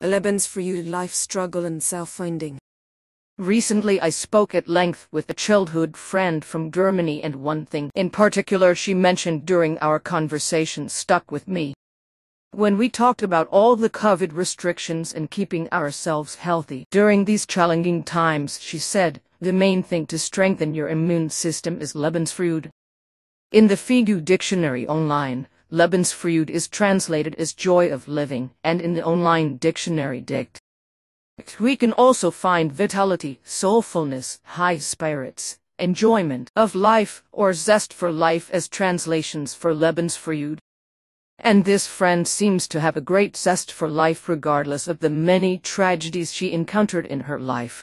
Lebensfreude, life struggle and self-finding. Recently I spoke at length with a childhood friend from Germany, and one thing in particular she mentioned during our conversation stuck with me. When we talked about all the COVID restrictions and keeping ourselves healthy during these challenging times, she said, the main thing to strengthen your immune system is Lebensfreude. In the FIGU dictionary online, Lebensfreude is translated as joy of living, and in the online dictionary dict. We can also find vitality, soulfulness, high spirits, enjoyment of life, or zest for life as translations for Lebensfreude. And this friend seems to have a great zest for life regardless of the many tragedies she encountered in her life.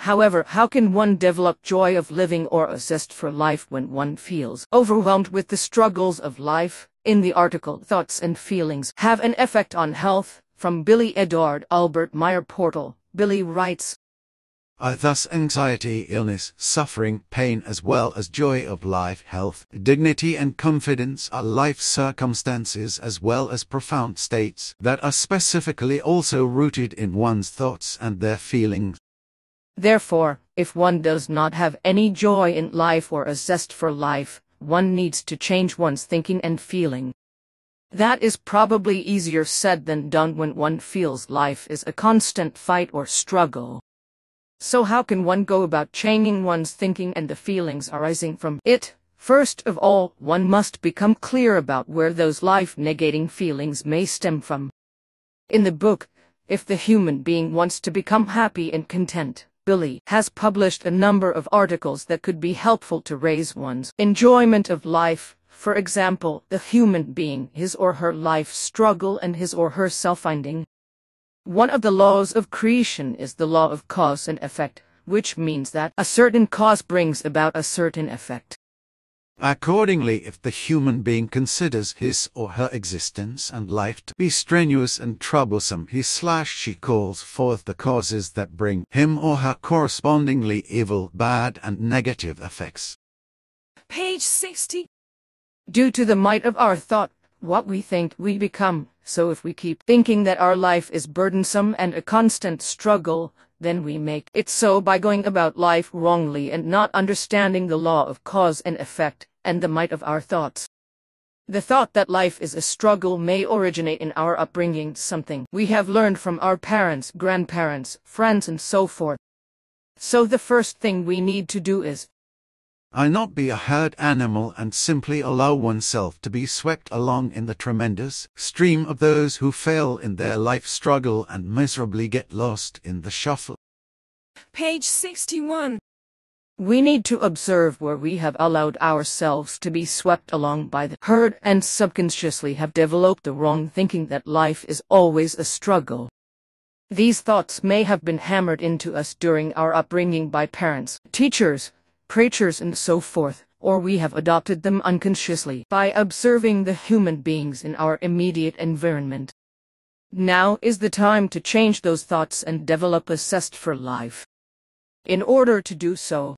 However, how can one develop joy of living or a zest for life when one feels overwhelmed with the struggles of life? In the article, Thoughts and Feelings Have an Effect on Health, from Billy Edward Albert Meyer Portal, Billy writes, Thus anxiety, illness, suffering, pain, as well as joy of life, health, dignity and confidence are life circumstances as well as profound states that are specifically also rooted in one's thoughts and their feelings. Therefore, if one does not have any joy in life or a zest for life, one needs to change one's thinking and feeling. That is probably easier said than done when one feels life is a constant fight or struggle. So how can one go about changing one's thinking and the feelings arising from it? First of all, one must become clear about where those life-negating feelings may stem from. In the book, If the Human Being Wants to Become Happy and Content, Billy has published a number of articles that could be helpful to raise one's enjoyment of life. For example, the human being, his or her life struggle and his or her self-finding. One of the laws of creation is the law of cause and effect, which means that a certain cause brings about a certain effect. Accordingly, if the human being considers his or her existence and life to be strenuous and troublesome, he/she calls forth the causes that bring him or her correspondingly evil, bad, and negative effects. Page 60. Due to the might of our thought, what we think we become. So if we keep thinking that our life is burdensome and a constant struggle, then we make it so by going about life wrongly and not understanding the law of cause and effect, and the might of our thoughts. The thought that life is a struggle may originate in our upbringing, something we have learned from our parents, grandparents, friends, and so forth. So the first thing we need to do is not be a herd animal and simply allow oneself to be swept along in the tremendous stream of those who fail in their life struggle and miserably get lost in the shuffle. Page 61. We need to observe where we have allowed ourselves to be swept along by the herd and subconsciously have developed the wrong thinking that life is always a struggle. These thoughts may have been hammered into us during our upbringing by parents, teachers, preachers, and so forth, or we have adopted them unconsciously by observing the human beings in our immediate environment. Now is the time to change those thoughts and develop a zest for life. In order to do so,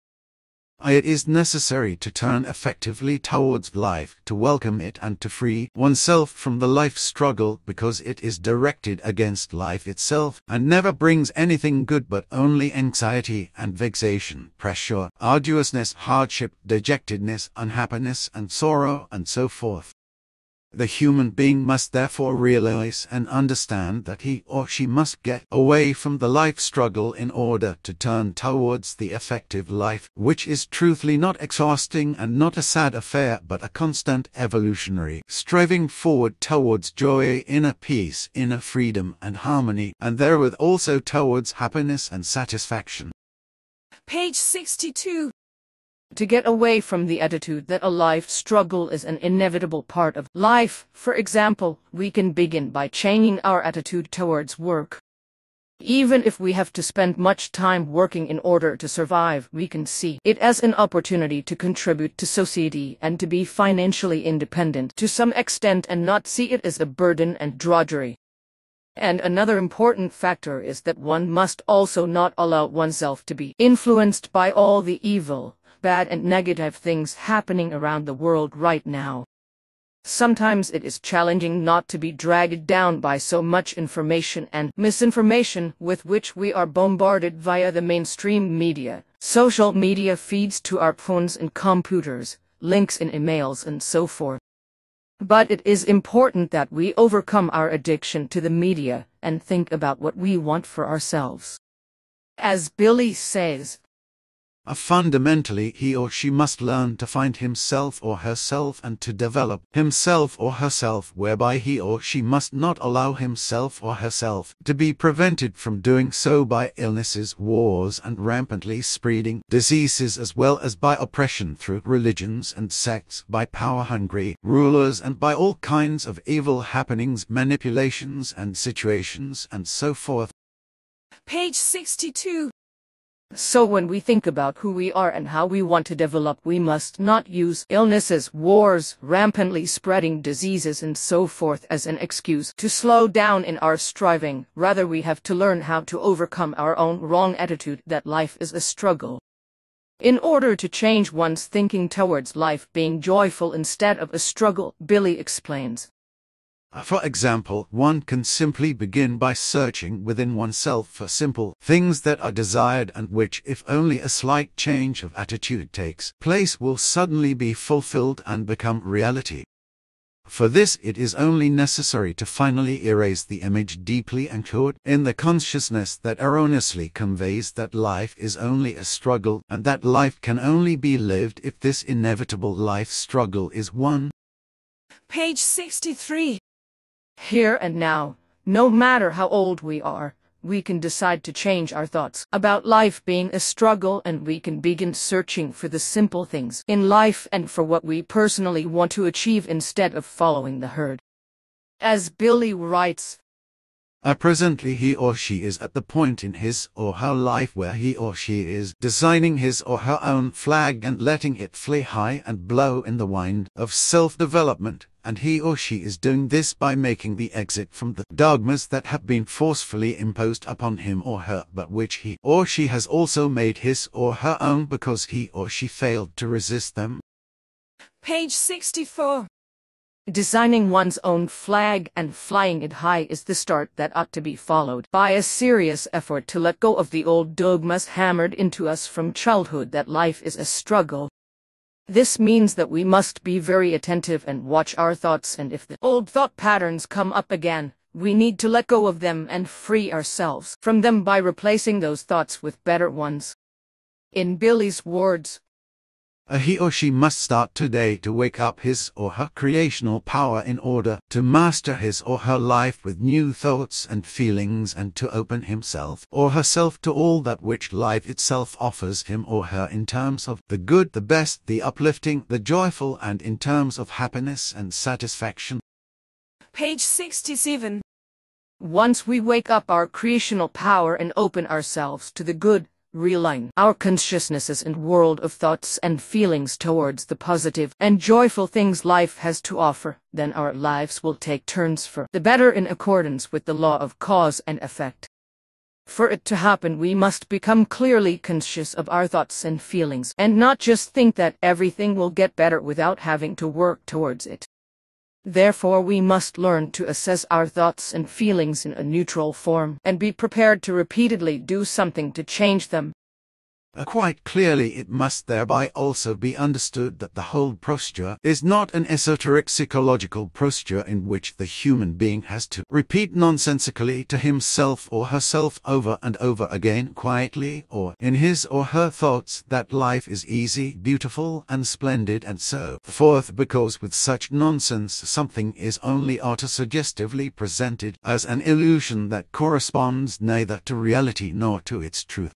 it is necessary to turn effectively towards life, to welcome it, and to free oneself from the life struggle, because it is directed against life itself and never brings anything good but only anxiety and vexation, pressure, arduousness, hardship, dejectedness, unhappiness, and sorrow, and so forth. The human being must therefore realize and understand that he or she must get away from the life struggle in order to turn towards the effective life, which is truthfully not exhausting and not a sad affair, but a constant evolutionary striving forward towards joy, inner peace, inner freedom and harmony, and therewith also towards happiness and satisfaction. Page 62. To get away from the attitude that a life struggle is an inevitable part of life, for example, we can begin by changing our attitude towards work. Even if we have to spend much time working in order to survive, we can see it as an opportunity to contribute to society and to be financially independent to some extent, and not see it as a burden and drudgery. And another important factor is that one must also not allow oneself to be influenced by all the evil, bad and negative things happening around the world right now. Sometimes it is challenging not to be dragged down by so much information and misinformation with which we are bombarded via the mainstream media, social media feeds to our phones and computers, links in emails and so forth. But it is important that we overcome our addiction to the media and think about what we want for ourselves. As Billy says, fundamentally, he or she must learn to find himself or herself and to develop himself or herself, whereby he or she must not allow himself or herself to be prevented from doing so by illnesses, wars, and rampantly spreading diseases, as well as by oppression through religions and sects, by power-hungry rulers, and by all kinds of evil happenings, manipulations, and situations, and so forth. Page 62. So when we think about who we are and how we want to develop, we must not use illnesses, wars, rampantly spreading diseases and so forth as an excuse to slow down in our striving. Rather, we have to learn how to overcome our own wrong attitude that life is a struggle. In order to change one's thinking towards life being joyful instead of a struggle, Billy explains. For example, one can simply begin by searching within oneself for simple things that are desired and which, if only a slight change of attitude takes place, will suddenly be fulfilled and become reality. For this, it is only necessary to finally erase the image deeply anchored in the consciousness that erroneously conveys that life is only a struggle, and that life can only be lived if this inevitable life struggle is won. Page 63. Here and now, no matter how old we are, we can decide to change our thoughts about life being a struggle, and we can begin searching for the simple things in life and for what we personally want to achieve instead of following the herd. As Billy writes, Presently he or she is at the point in his or her life where he or she is designing his or her own flag and letting it fly high and blow in the wind of self-development, and he or she is doing this by making the exit from the dogmas that have been forcefully imposed upon him or her, but which he or she has also made his or her own because he or she failed to resist them. Page 64. Designing one's own flag and flying it high is the start that ought to be followed by a serious effort to let go of the old dogmas hammered into us from childhood that life is a struggle. This means that we must be very attentive and watch our thoughts, and if the old thought patterns come up again, we need to let go of them and free ourselves from them by replacing those thoughts with better ones. In Billy's words, He or she must start today to wake up his or her creational power in order to master his or her life with new thoughts and feelings, and to open himself or herself to all that which life itself offers him or her in terms of the good, the best, the uplifting, the joyful, and in terms of happiness and satisfaction. Page 67. Once we wake up our creational power and open ourselves to the good, realign our consciousnesses and world of thoughts and feelings towards the positive and joyful things life has to offer, then our lives will take turns for the better in accordance with the law of cause and effect. For it to happen, we must become clearly conscious of our thoughts and feelings, and not just think that everything will get better without having to work towards it. Therefore, we must learn to assess our thoughts and feelings in a neutral form and be prepared to repeatedly do something to change them. Quite clearly, it must thereby also be understood that the whole procedure is not an esoteric psychological procedure in which the human being has to repeat nonsensically to himself or herself over and over again quietly or in his or her thoughts that life is easy, beautiful, and splendid, and so forth, because with such nonsense something is only autosuggestively presented as an illusion that corresponds neither to reality nor to its truth.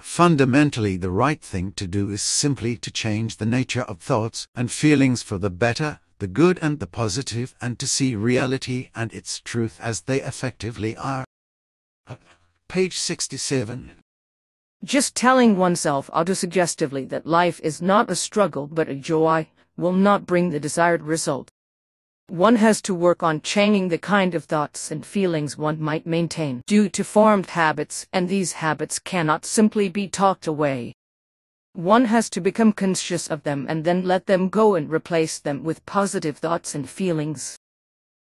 Fundamentally, the right thing to do is simply to change the nature of thoughts and feelings for the better, the good and the positive, and to see reality and its truth as they effectively are. Page 67. Just telling oneself autosuggestively that life is not a struggle but a joy will not bring the desired result. One has to work on changing the kind of thoughts and feelings one might maintain due to formed habits, and these habits cannot simply be talked away. One has to become conscious of them and then let them go and replace them with positive thoughts and feelings.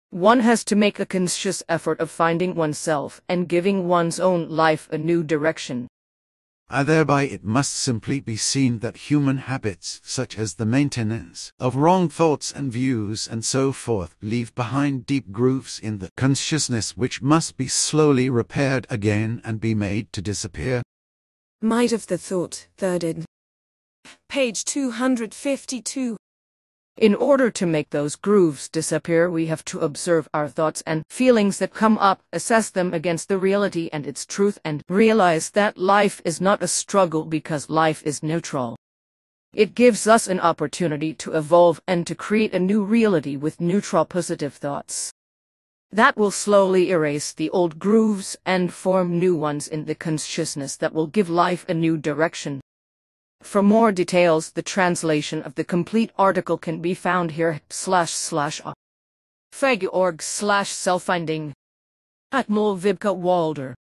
One has to make a conscious effort of finding oneself and giving one's own life a new direction. And thereby it must simply be seen that human habits, such as the maintenance of wrong thoughts and views and so forth, leave behind deep grooves in the consciousness which must be slowly repaired again and be made to disappear. Might of the thought, third ed. Page 252. In order to make those grooves disappear, we have to observe our thoughts and feelings that come up, assess them against the reality and its truth, and realize that life is not a struggle because life is neutral. It gives us an opportunity to evolve and to create a new reality with neutral positive thoughts. That will slowly erase the old grooves and form new ones in the consciousness that will give life a new direction. For more details, the translation of the complete article can be found here //FIGU.org/self-finding. Atmul Vibka Walder.